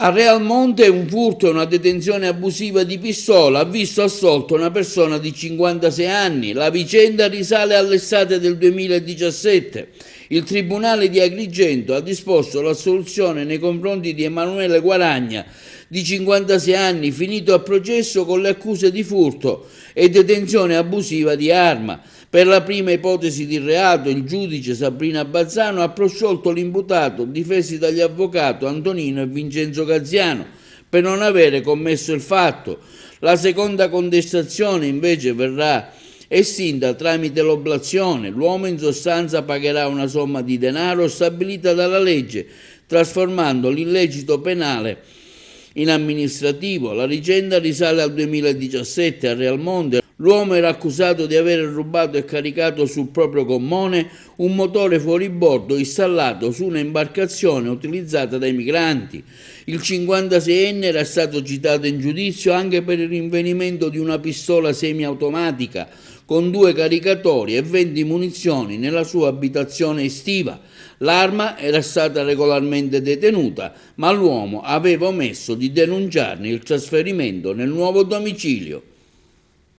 A Realmonte un furto e una detenzione abusiva di pistola ha visto assolto una persona di 56 anni. La vicenda risale all'estate del 2017. Il Tribunale di Agrigento ha disposto l'assoluzione nei confronti di Emanuele Guaragna, di 56 anni, finito a processo con le accuse di furto e detenzione abusiva di arma. Per la prima ipotesi di reato, il giudice Sabrina Bazzano ha prosciolto l'imputato, difesi dagli avvocati Antonino e Vincenzo Gaziano, per non avere commesso il fatto. La seconda contestazione invece verrà estinta tramite l'oblazione. L'uomo in sostanza pagherà una somma di denaro stabilita dalla legge, trasformando l'illecito penale in amministrativo. La vicenda risale al 2017 a Realmonte. L'uomo era accusato di aver rubato e caricato sul proprio gommone un motore fuoribordo installato su un'imbarcazione utilizzata dai migranti. Il 56enne era stato citato in giudizio anche per il rinvenimento di una pistola semiautomatica con 2 caricatori e 20 munizioni nella sua abitazione estiva. L'arma era stata regolarmente detenuta, ma l'uomo aveva omesso di denunciarne il trasferimento nel nuovo domicilio.